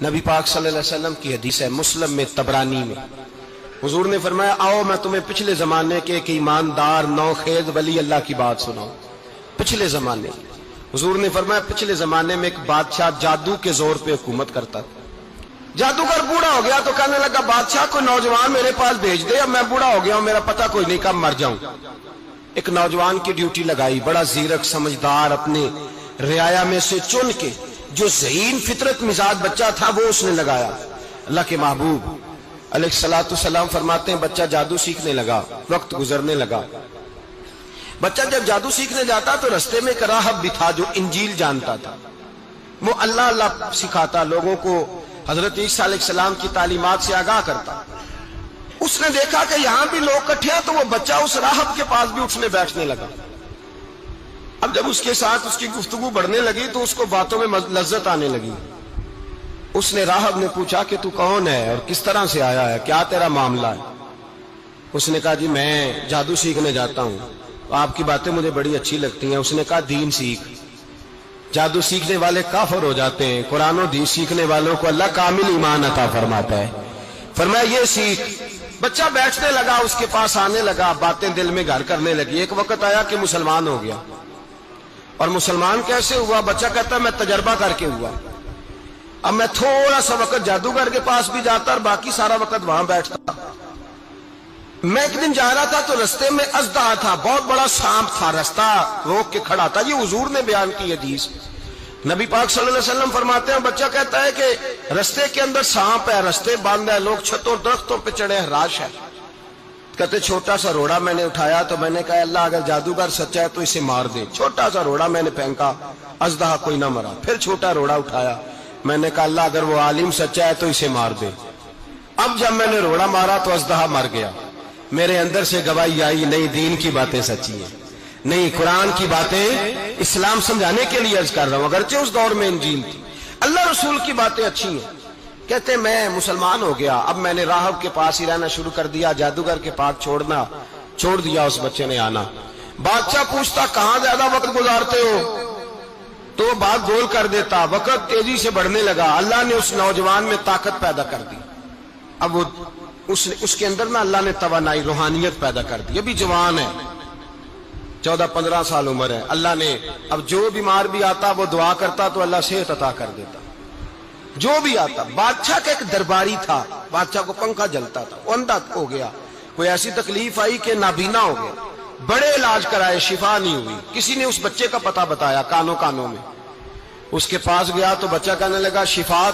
نبی پاک صلی اللہ علیہ وسلم کی حدیث ہے مسلم میں طبرانی میں، حضور نے فرمایا آؤ میں تمہیں پچھلے زمانے کے ایک ایماندار نوخیز ولی اللہ کی بات سناؤں۔ پچھلے زمانے حضور نے فرمایا پچھلے زمانے میں ایک بادشاہ جادو کے زور پہ حکومت کرتا تھا۔ جادوگر بوڑھا ہو گیا تو کہنے لگا بادشاہ کو نوجوان میرے پاس بھیج دے، اب میں بوڑھا ہو گیا ہوں، میرا پتہ کوئی نہیں کب مر جاؤں۔ ایک نوجوان کی ڈیوٹی لگائی، بڑا زیرک سمجھدار، اپنے رعایا میں سے چن کے جو ذہین فطرت مزاج بچہ تھا وہ اس نے لگایا۔ اللہ کے محبوب علیہ الصلوۃ والسلام فرماتے ہیں بچہ جادو سیکھنے لگا، وقت گزرنے لگا۔ بچہ جب جادو سیکھنے جاتا تو رستے میں ایک راہب بھی تھا جو انجیل جانتا تھا، وہ اللہ اللہ سکھاتا، لوگوں کو حضرت عیسیٰ علیہ السلام کی تعلیمات سے آگاہ کرتا۔ اس نے دیکھا کہ یہاں بھی لوگ کٹھے ہیں تو وہ بچہ اس راہب کے پاس بھی اٹھنے بیٹھنے لگا۔ اب جب اس کے ساتھ اس کی گفتگو بڑھنے لگی تو اس کو باتوں میں لذت آنے لگی۔ اس نے راہب نے پوچھا کہ تو کون ہے اور کس طرح سے آیا ہے، کیا تیرا معاملہ ہے؟ اس نے کہا جی میں جادو سیکھنے جاتا ہوں، آپ کی باتیں مجھے بڑی اچھی لگتی ہیں۔ اس نے کہا دین سیکھ، جادو سیکھنے والے کافر ہو جاتے ہیں، قرآن و حدیث سیکھنے والوں کو اللہ کامل ایمان عطا فرماتا ہے۔ فرمایا یہ سیکھ۔ بچہ بیٹھنے لگا، اس کے پاس آنے لگا، باتیں دل میں گھر کرنے لگی۔ ایک وقت آیا کہ مسلمان ہو گیا، اور مسلمان کیسے ہوا؟ بچہ کہتا ہے میں تجربہ کر کے ہوا، اب میں تھوڑا سا وقت جادوگر کے پاس بھی جاتا اور باقی سارا وقت وہاں بیٹھتا۔ میں ایک دن جا رہا تھا تو رستے میں اژدہا تھا، بہت بڑا سانپ تھا، رستہ روک کے کھڑا تھا۔ یہ حضور نے بیان کی حدیث، نبی پاک صلی اللہ علیہ وسلم فرماتے ہیں بچہ کہتا ہے کہ رستے کے اندر سانپ ہے، رستے بند ہے، لوگ چھتوں درختوں پہ چڑھے، ہراش ہے۔ کہتے چھوٹا سا روڑا میں نے اٹھایا تو میں نے کہا اللہ اگر جادوگر سچا ہے تو اسے مار دے۔ چھوٹا سا روڑا میں نے پھینکا، اژدہا کوئی نہ مرا۔ پھر چھوٹا روڑا اٹھایا، میں نے کہا اللہ اگر وہ عالم سچا ہے تو اسے مار دے۔ اب جب میں نے روڑا مارا تو اژدہا مر گیا۔ میرے اندر سے گواہی آئی نہیں دین کی باتیں سچی ہیں، نہیں قرآن کی باتیں اسلام سمجھانے کے لیے عرض کر رہا ہوں، اگرچہ اس دور میں انجیل تھی، اللہ رسول کی باتیں اچھی ہیں۔ کہتے میں مسلمان ہو گیا، اب میں نے راہب کے پاس ہی رہنا شروع کر دیا، جادوگر کے پاس چھوڑ دیا۔ اس بچے نے آنا، بادشاہ پوچھتا کہاں زیادہ وقت گزارتے ہو تو وہ بات گول کر دیتا۔ وقت تیزی سے بڑھنے لگا، اللہ نے اس نوجوان میں طاقت پیدا کر دی۔ اب وہ اس کے اندر نا اللہ نے توانائی روحانیت پیدا کر دی، ابھی جوان ہے، 14-15 سال عمر ہے۔ اللہ نے اب جو بیمار بھی آتا وہ دعا کرتا تو اللہ صحت عطا کر دیتا، جو بھی آتا۔ بادشاہ کا ایک درباری تھا، بادشاہ کو پنکھا جلتا تھا، وہ اندھا ہو گیا، کوئی ایسی تکلیف آئی کہ نابینا ہو گیا، بڑے علاج کرائے شفا نہیں ہوئی۔ کسی نے اس بچے کا پتہ بتایا کانوں میں، اس کے پاس گیا تو بچہ کہنے لگا شفا